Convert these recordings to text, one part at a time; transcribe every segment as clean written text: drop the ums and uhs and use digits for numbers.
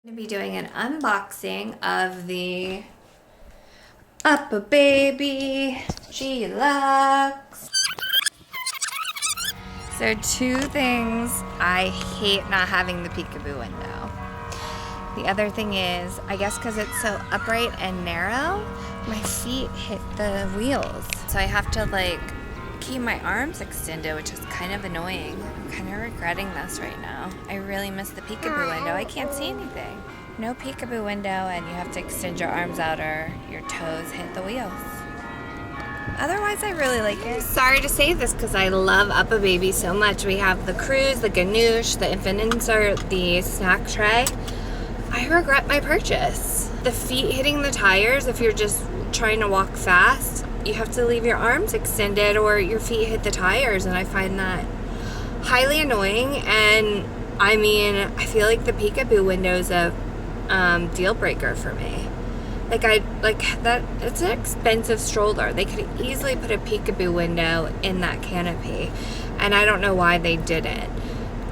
I'm going to be doing an unboxing of the Uppababy G-Luxe. So two things: I hate not having the peekaboo window. The other thing is, I guess because it's so upright and narrow, my feet hit the wheels. So I have to like keep my arms extended, which is kind of annoying. I'm kind of regretting this right now. I really miss the peekaboo window. I can't see anything. No peekaboo window, and you have to extend your arms out or your toes hit the wheels. Otherwise, I really like it. Sorry to say this because I love Uppababy so much. We have the cruise, the ganoush, the infant insert, the snack tray. I regret my purchase. The feet hitting the tires, if you're just trying to walk fast, you have to leave your arms extended or your feet hit the tires, and I find that highly annoying. And I mean, I feel like the peekaboo window's a deal breaker for me. It's an expensive stroller. They could easily put a peekaboo window in that canopy, and I don't know why they didn't.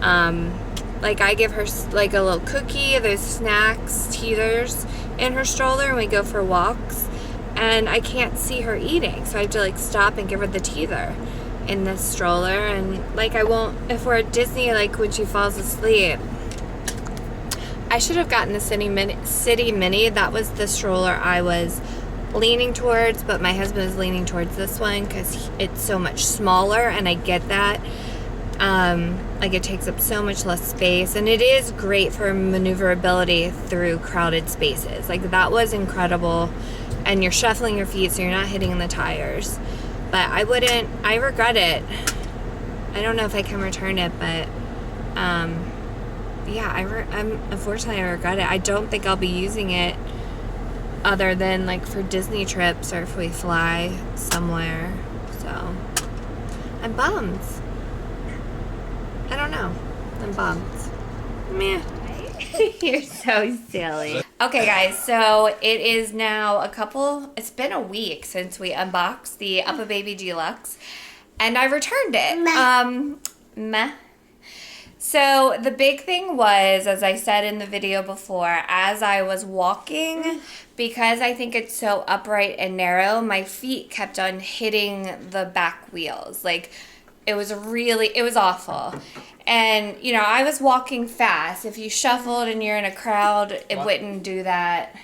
I give her like a little cookie, those snacks, teethers in her stroller, and we go for walks, and I can't see her eating, so I have to like stop and give her the teether in this stroller. And like, I won't, if we're at Disney, like when she falls asleep, I should have gotten the City Mini. That was the stroller I was leaning towards, but my husband is leaning towards this one because it's so much smaller, and I get that. Like, it takes up so much less space, and it is great for maneuverability through crowded spaces. Like, that was incredible, and you're shuffling your feet so you're not hitting the tires. But I regret it. I don't know if I can return it, but yeah, unfortunately I regret it. I don't think I'll be using it other than like for Disney trips or if we fly somewhere. So I'm bummed. I don't know. I'm bummed. Meh. You're so silly. Okay, guys, so it is now it's been a week since we unboxed the Uppababy G-Luxe, and I returned it. Meh. So the big thing was, as I said in the video before, as I was walking, because I think it's so upright and narrow, my feet kept on hitting the back wheels. Like, it was awful. And, you know, I was walking fast. If you shuffled and you're in a crowd, it wouldn't do that.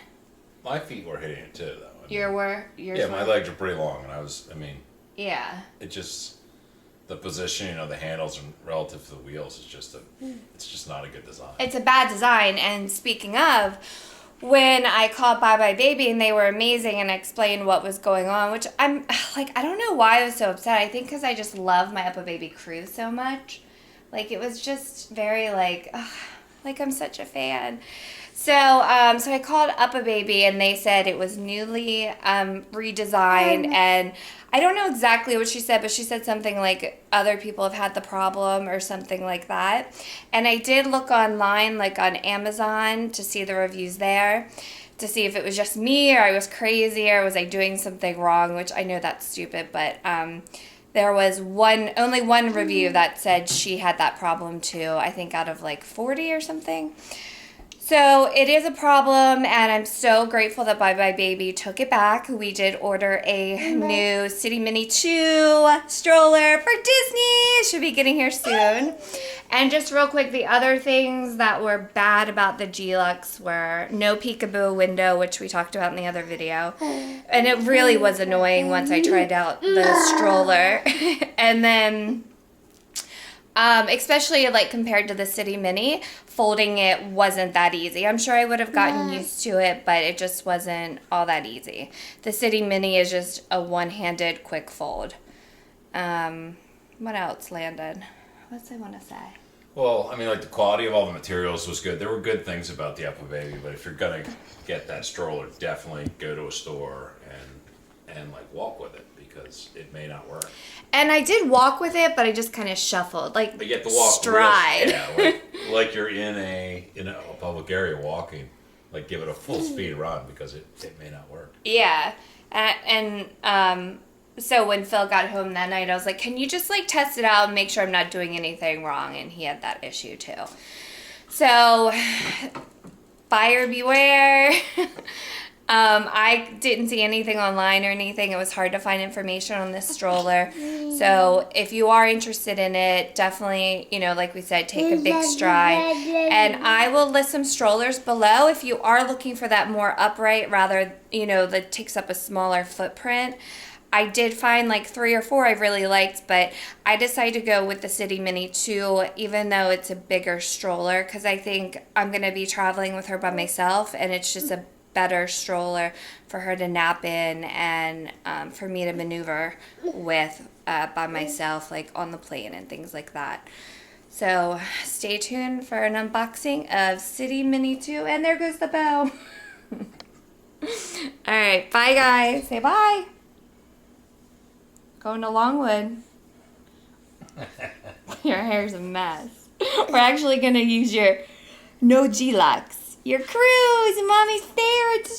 My feet were hitting it too, though. Yours yeah, my legs are pretty long, and yeah. It just, the positioning of the handles and relative to the wheels is it's just not a good design. It's a bad design. And speaking of, when I called Uppababy and they were amazing and explained what was going on, which I'm like, I don't know why I was so upset. I think because I just love my Uppababy cruise so much. Like, it was just very like I'm such a fan. So I called Uppababy and they said it was newly redesigned, and I don't know exactly what she said, but she said something like other people have had the problem or something like that. And I did look online, like on Amazon, to see the reviews there, to see if it was just me or I was crazy or was I doing something wrong, which I know that's stupid, but there was only one review that said she had that problem too, I think out of like 40 or something. So it is a problem, and I'm so grateful that Uppababy took it back. We did order a new City Mini 2 stroller for Disney. Should be getting here soon. And just real quick, the other things that were bad about the G-Luxe were no peekaboo window, which we talked about in the other video. And it really was annoying once I tried out the stroller. And then, especially like compared to the City Mini, folding it wasn't that easy. I'm sure I would have gotten used to it, but it just wasn't all that easy. The City Mini is just a one-handed quick fold. What else, Landon? What's I want to say? Well, I mean, like, the quality of all the materials was good. There were good things about the Uppababy, but if you're gonna get that stroller, definitely go to a store and like walk with it, because it may not work. And I did walk with it, but I just kind of shuffled, like, but you have to walk stride. Like you're in a public area walking. Like, give it a full speed run, because it may not work. Yeah, so when Phil got home that night, I was like, can you just like test it out and make sure I'm not doing anything wrong? And he had that issue too. So buyer beware. I didn't see anything online or anything. It was hard to find information on this stroller. So if you are interested in it, definitely, like we said, take a big stride. And I will list some strollers below if you are looking for that more upright, rather, that takes up a smaller footprint. I did find like 3 or 4 I really liked, but I decided to go with the City Mini 2, even though it's a bigger stroller, because I think I'm going to be traveling with her by myself, and it's just a better stroller for her to nap in and for me to maneuver with by myself, like on the plane and things like that. So stay tuned for an unboxing of City Mini 2, and there goes the bow. All right, bye guys. Say bye. Going to Longwood. Your hair's a mess. We're actually going to use your G-Luxe. Your cruise, mommy's favorite